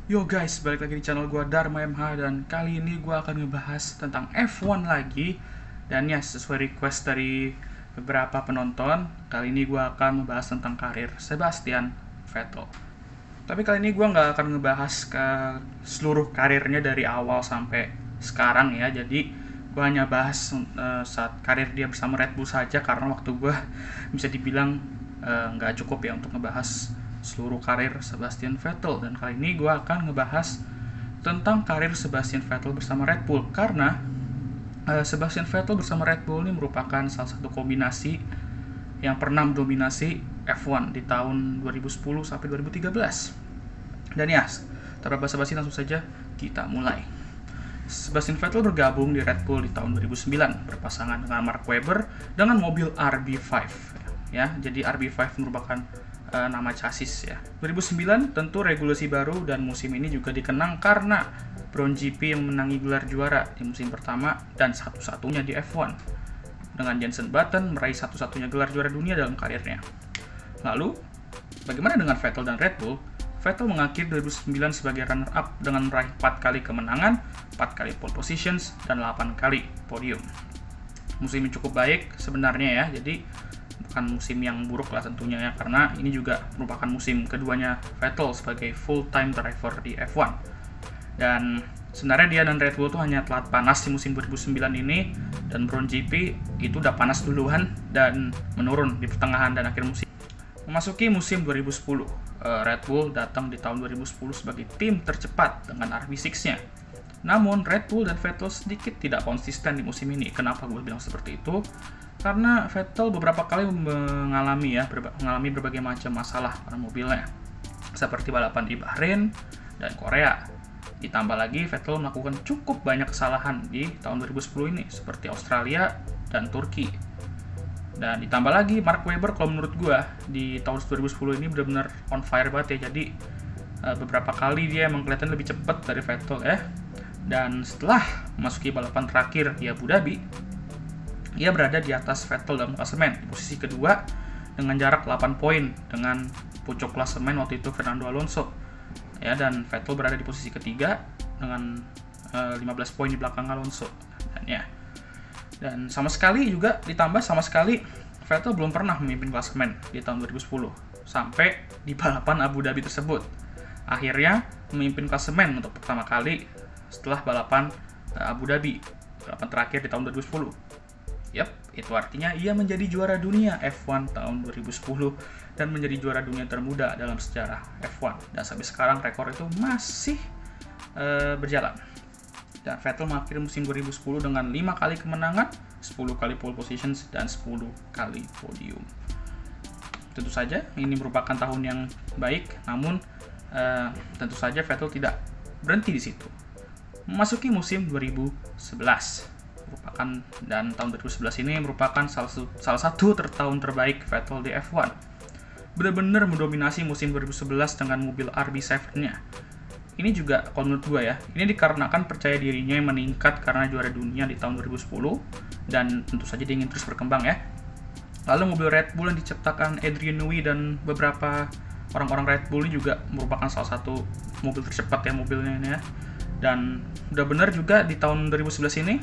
Yo guys, balik lagi di channel gue Dharma MH, dan kali ini gue akan ngebahas tentang F1 lagi. Dan ya, sesuai request dari beberapa penonton, kali ini gue akan membahas tentang karir Sebastian Vettel. Tapi kali ini gue nggak akan ngebahas ke seluruh karirnya dari awal sampai sekarang ya. Jadi gue hanya bahas saat karir dia bersama Red Bull saja, karena waktu gue bisa dibilang nggak cukup ya untuk ngebahas seluruh karir Sebastian Vettel. Dan kali ini gue akan ngebahas tentang karir Sebastian Vettel bersama Red Bull, karena Sebastian Vettel bersama Red Bull ini merupakan salah satu kombinasi yang pernah mendominasi F1 di tahun 2010 sampai 2013. Dan ya, tanpa basa-basi langsung saja kita mulai. Sebastian Vettel bergabung di Red Bull di tahun 2009 berpasangan dengan Mark Webber dengan mobil RB5 ya. Jadi RB5 merupakan nama chassis ya. 2009 tentu regulasi baru, dan musim ini juga dikenang karena Brown GP yang menangi gelar juara di musim pertama dan satu-satunya di F1, dengan Jenson Button meraih satu-satunya gelar juara dunia dalam karirnya. Lalu, bagaimana dengan Vettel dan Red Bull? Vettel mengakhiri 2009 sebagai runner-up dengan meraih 4 kali kemenangan, 4 kali pole positions, dan 8 kali podium. Musim yang cukup baik sebenarnya ya, jadi bukan musim yang buruk lah tentunya ya, karena ini juga merupakan musim keduanya Vettel sebagai full-time driver di F1. Dan sebenarnya dia dan Red Bull tuh hanya telat panas di musim 2009 ini, dan Brown GP itu udah panas duluan dan menurun di pertengahan dan akhir musim. Memasuki musim 2010, Red Bull datang di tahun 2010 sebagai tim tercepat dengan RB6-nya. Namun Red Bull dan Vettel sedikit tidak konsisten di musim ini. Kenapa gue bilang seperti itu? Karena Vettel beberapa kali mengalami berbagai macam masalah pada mobilnya, seperti balapan di Bahrain dan Korea. Ditambah lagi Vettel melakukan cukup banyak kesalahan di tahun 2010 ini, seperti Australia dan Turki. Dan ditambah lagi Mark Webber, kalau menurut gue di tahun 2010 ini benar-benar on fire banget ya. Jadi beberapa kali dia emang kelihatan lebih cepat dari Vettel ya. Dan setelah memasuki balapan terakhir di Abu Dhabi, ia berada di atas Vettel dalam klasemen di posisi kedua dengan jarak 8 poin dengan pucuk klasemen waktu itu Fernando Alonso ya, dan Vettel berada di posisi ketiga dengan 15 poin di belakang Alonso. Dan sama sekali Vettel belum pernah memimpin klasemen di tahun 2010 sampai di balapan Abu Dhabi tersebut. Akhirnya memimpin klasemen untuk pertama kali setelah balapan Abu Dhabi, balapan terakhir di tahun 2010. Yap, itu artinya ia menjadi juara dunia F1 tahun 2010 dan menjadi juara dunia termuda dalam sejarah F1. Dan sampai sekarang rekor itu masih berjalan. Dan Vettel mengakhiri musim 2010 dengan 5 kali kemenangan, 10 kali pole positions, dan 10 kali podium. Tentu saja ini merupakan tahun yang baik, namun tentu saja Vettel tidak berhenti di situ. Memasuki musim 2011 dan tahun 2011 ini merupakan salah satu tahun terbaik Vettel di F1. Benar-benar mendominasi musim 2011 dengan mobil RB7-nya. Ini juga kalau menurut gue ya, ini dikarenakan percaya dirinya yang meningkat karena juara dunia di tahun 2010, dan tentu saja dia ingin terus berkembang ya. Lalu mobil Red Bull yang diciptakan Adrian Newey dan beberapa orang-orang Red Bull ini juga merupakan salah satu mobil tercepat ya mobilnya ini ya. Dan udah benar juga di tahun 2011 ini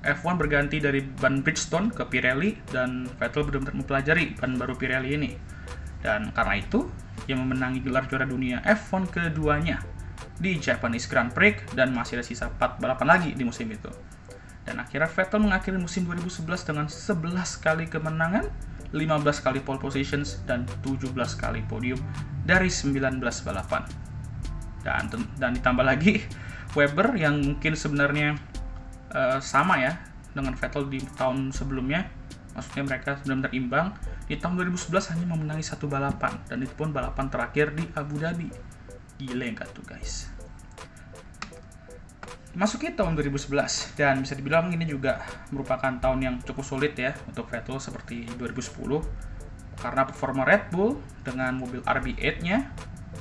F1 berganti dari ban Bridgestone ke Pirelli, dan Vettel benar-benar mempelajari ban baru Pirelli ini. Dan karena itu, ia memenangi gelar juara dunia F1 keduanya di Japanese Grand Prix, dan masih ada sisa 4 balapan lagi di musim itu. Dan akhirnya Vettel mengakhiri musim 2011 dengan 11 kali kemenangan, 15 kali pole positions, dan 17 kali podium dari 19 balapan. Dan ditambah lagi Webber yang mungkin sebenarnya sama ya dengan Vettel di tahun sebelumnya, maksudnya mereka benar-benar imbang. Di tahun 2011 hanya memenangi 1 balapan, dan itu pun balapan terakhir di Abu Dhabi. Gile enggak tuh guys. Masuki tahun 2011, dan bisa dibilang ini juga merupakan tahun yang cukup sulit ya untuk Vettel seperti 2010, karena performa Red Bull dengan mobil RB8-nya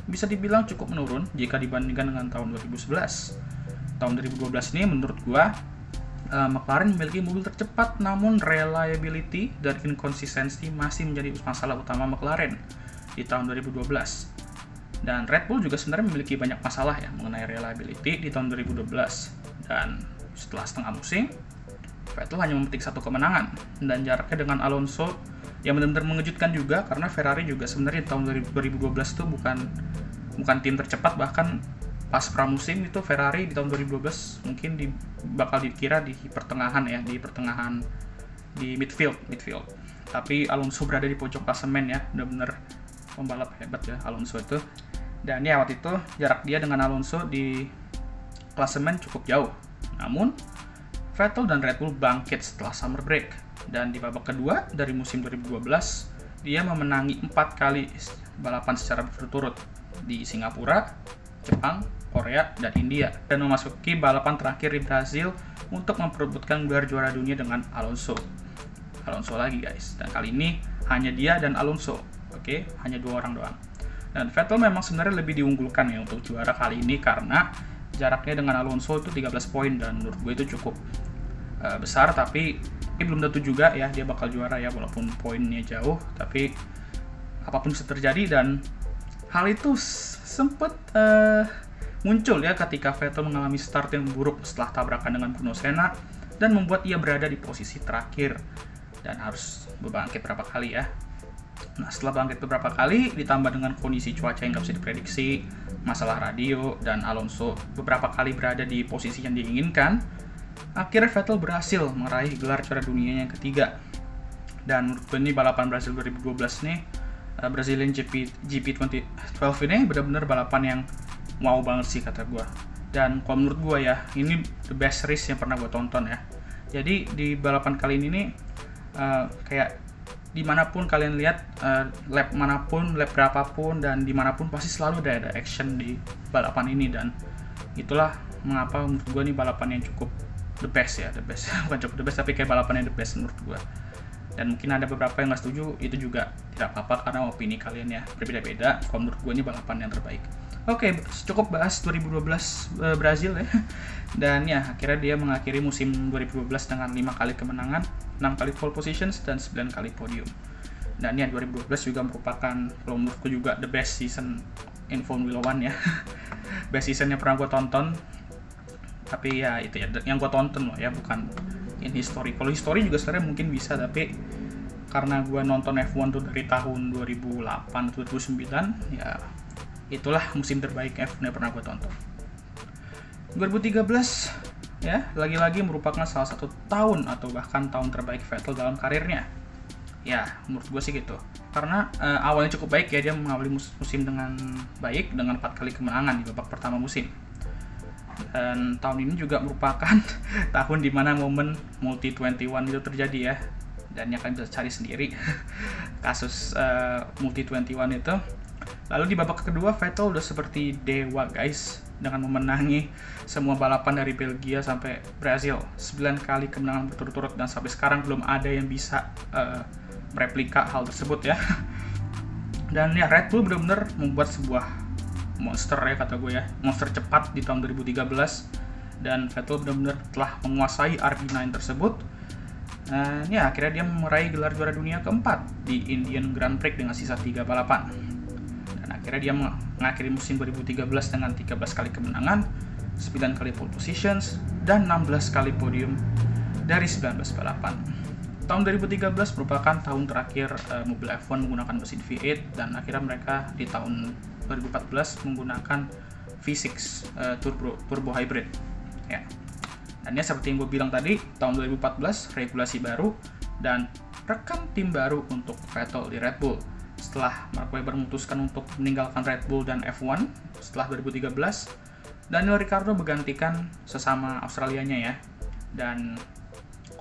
bisa dibilang cukup menurun jika dibandingkan dengan tahun 2011. Tahun 2012 ini menurut gua McLaren memiliki mobil tercepat, namun reliability dan inkonsistensi masih menjadi masalah utama McLaren di tahun 2012. Dan Red Bull juga sebenarnya memiliki banyak masalah ya mengenai reliability di tahun 2012. Dan setelah setengah musim, Vettel hanya memetik 1 kemenangan. Dan jaraknya dengan Alonso yang benar-benar mengejutkan juga, karena Ferrari juga sebenarnya di tahun 2012 itu bukan tim tercepat. Bahkan pas pramusim itu Ferrari di tahun 2012 mungkin bakal dikira di pertengahan ya, di midfield. Tapi Alonso berada di pojok klasemen ya, benar-benar pembalap hebat ya Alonso itu. Dan ya waktu itu jarak dia dengan Alonso di klasemen cukup jauh. Namun Vettel dan Red Bull bangkit setelah summer break. Dan di babak kedua dari musim 2012, dia memenangi 4 kali balapan secara berturut di Singapura, Jepang, Korea, dan India. Dan memasuki balapan terakhir di Brazil untuk memperebutkan gelar juara dunia dengan Alonso. Alonso lagi guys. Dan kali ini hanya dia dan Alonso. Oke, hanya 2 orang doang. Dan Vettel memang sebenarnya lebih diunggulkan ya untuk juara kali ini karena jaraknya dengan Alonso itu 13 poin dan menurut gue itu cukup besar, tapi ini belum tentu juga ya dia bakal juara ya walaupun poinnya jauh, tapi apapun bisa terjadi. Dan hal itu sempat muncul ya ketika Vettel mengalami start yang buruk setelah tabrakan dengan Bruno Senna dan membuat ia berada di posisi terakhir dan harus berbangkit berapa kali ya. Nah, setelah bangkit beberapa kali, ditambah dengan kondisi cuaca yang nggak bisa diprediksi, masalah radio, dan Alonso beberapa kali berada di posisi yang diinginkan, akhirnya Vettel berhasil meraih gelar juara dunia yang ketiga. Dan menurut gue ini balapan Brazil 2012 nih, Brazilian GP 2012 ini benar-benar balapan yang wow banget sih kata gue. Dan kalau menurut gue ya, ini the best race yang pernah gue tonton ya. Jadi di balapan kali ini nih, kayak dimanapun kalian lihat, lap manapun, lap berapapun, dan dimanapun pasti selalu ada action di balapan ini. Dan itulah mengapa menurut gue ini balapan yang cukup the best ya, bukan cukup the best tapi kayak balapan yang the best menurut gue. Dan mungkin ada beberapa yang nggak setuju, itu juga tidak apa-apa karena opini kalian ya berbeda-beda. Kalau menurut gue ini balapan yang terbaik. Oke, cukup bahas 2012 Brazil ya. Dan ya, akhirnya dia mengakhiri musim 2012 dengan 5 kali kemenangan, 6 kali pole positions, dan 9 kali podium. Dan ya, 2012 juga merupakan, kalau menurutku juga the best season in Formula One ya. Best season yang pernah gue tonton. Tapi ya itu ya, yang gue tonton loh ya, bukan in history. Kalau history juga sebenarnya mungkin bisa, tapi karena gue nonton F1 tuh dari tahun 2008 atau 2009, ya itulah musim terbaik F1 yang pernah gue tonton. 2013 ya, lagi-lagi merupakan salah satu tahun atau bahkan tahun terbaik Vettel dalam karirnya. Ya, menurut gue sih gitu. Karena awalnya cukup baik ya, dia mengawali musim dengan baik dengan 4 kali kemenangan di babak pertama musim. Dan tahun ini juga merupakan tahun dimana momen Multi 21 itu terjadi ya. Dan ya kalian bisa cari sendiri kasus Multi 21 itu. Lalu di babak kedua Vettel udah seperti dewa guys, dengan memenangi semua balapan dari Belgia sampai Brazil, 9 kali kemenangan berturut-turut, dan sampai sekarang belum ada yang bisa mereplika hal tersebut ya. Dan ya Red Bull benar-benar membuat sebuah monster ya kata gue ya, monster cepat di tahun 2013, dan Vettel benar-benar telah menguasai RB9 tersebut. Ya akhirnya dia meraih gelar juara dunia keempat di Indian Grand Prix dengan sisa 3 balapan. Akhirnya dia mengakhiri musim 2013 dengan 13 kali kemenangan, 9 kali pole positions, dan 16 kali podium dari 19 balapan. Tahun 2013 merupakan tahun terakhir mobil F1 menggunakan mesin V8, dan akhirnya mereka di tahun 2014 menggunakan V6 turbo hybrid. Ya. Dan ya seperti yang gue bilang tadi, tahun 2014 regulasi baru dan rekan tim baru untuk Vettel di Red Bull. Setelah Mark Webber memutuskan untuk meninggalkan Red Bull dan F1 setelah 2013, Daniel Ricciardo bergantikan sesama Australianya ya. Dan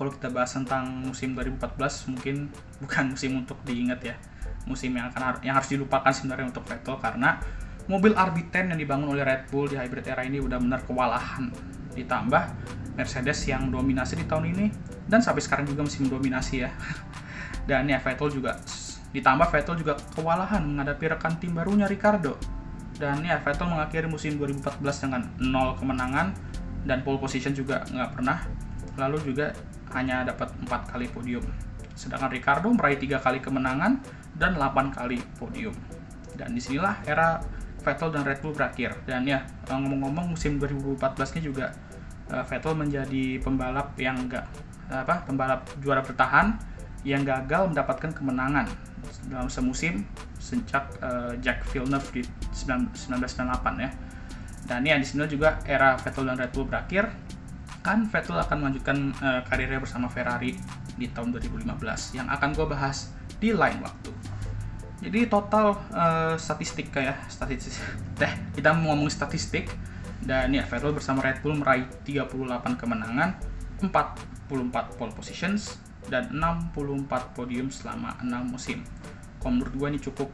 kalau kita bahas tentang musim 2014, mungkin bukan musim untuk diingat ya, musim yang harus dilupakan sebenarnya untuk Vettel, karena mobil RB10 yang dibangun oleh Red Bull di hybrid era ini benar-benar kewalahan. Ditambah Mercedes yang dominasi di tahun ini dan sampai sekarang juga masih mendominasi ya. Dan ya Vettel juga kewalahan menghadapi rekan tim barunya Ricciardo. Dan ya Vettel mengakhiri musim 2014 dengan 0 kemenangan dan pole position juga nggak pernah. Lalu juga hanya dapat 4 kali podium. Sedangkan Ricciardo meraih 3 kali kemenangan dan 8 kali podium. Dan disinilah era Vettel dan Red Bull berakhir. Dan ya, ngomong-ngomong musim 2014-nya juga Vettel menjadi pembalap yang pembalap juara bertahan yang gagal mendapatkan kemenangan dalam semusim sejak Jacques Villeneuve di 1998 ya. Dan ya di sini juga era Vettel dan Red Bull berakhir. Kan Vettel akan melanjutkan karirnya bersama Ferrari di tahun 2015 yang akan gue bahas di lain waktu. Jadi total statistik kita mau ngomong statistik. Dan ya Vettel bersama Red Bull meraih 38 kemenangan, 44 pole positions, dan 64 podium selama 6 musim. Kalau menurut gue ini cukup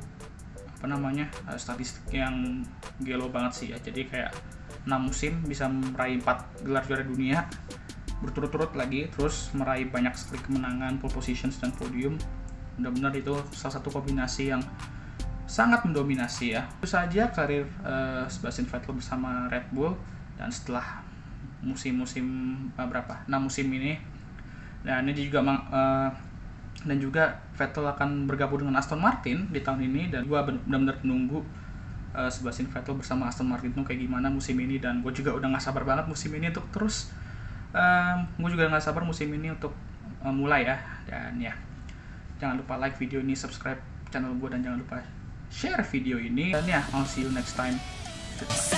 statistik yang gelo banget sih ya. Jadi kayak 6 musim bisa meraih 4 gelar juara dunia berturut-turut lagi, terus meraih banyak sekali kemenangan, pole positions, dan podium. Benar-benar itu salah satu kombinasi yang sangat mendominasi ya. Itu saja karir Sebastian Vettel bersama Red Bull. Dan setelah musim-musim 6 musim ini, dan ini juga dan juga Vettel akan bergabung dengan Aston Martin di tahun ini. Dan gue benar-benar menunggu Sebastian Vettel bersama Aston Martin itu kayak gimana musim ini. Dan gue juga udah gak sabar banget musim ini untuk terus gue juga gak sabar musim ini untuk mulai ya. Dan ya, jangan lupa like video ini, subscribe channel gue, dan jangan lupa share video ini. Dan ya, I'll see you next time. Goodbye.